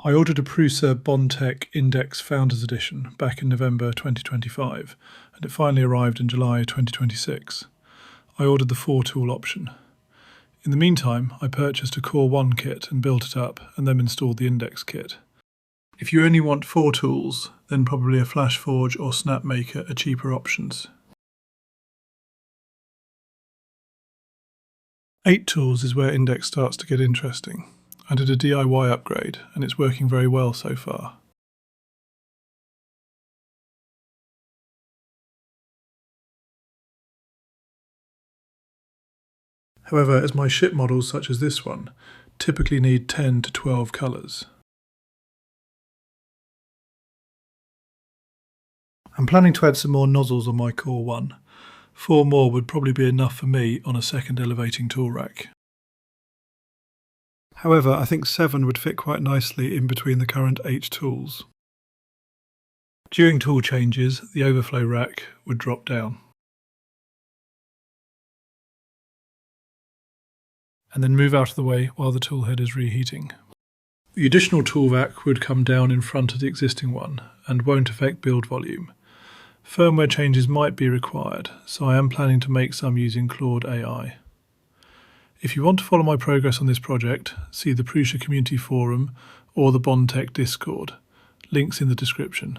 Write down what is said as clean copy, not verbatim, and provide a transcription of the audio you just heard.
I ordered a Prusa Bondtech INDX Founders Edition back in November 2025, and it finally arrived in July 2026. I ordered the 4-tool option. In the meantime, I purchased a CoreOne kit and built it up, and then installed the INDX kit. If you only want 4 tools, then probably a FlashForge or SnapMaker are cheaper options. 8 tools is where INDX starts to get interesting. I did a DIY upgrade, and it's working very well so far. However, as my ship models such as this one typically need 10 to 12 colours. I'm planning to add some more nozzles on my CoreOne. 4 more would probably be enough for me on a second elevating tool rack. However, I think 7 would fit quite nicely in between the current 8 tools. During tool changes, the overflow rack would drop down. And then move out of the way while the tool head is reheating. The additional tool rack would come down in front of the existing one and won't affect build volume. Firmware changes might be required, so I am planning to make some using Claude AI. If you want to follow my progress on this project, see the Prusa Community Forum or the Bondtech Discord. Links in the description.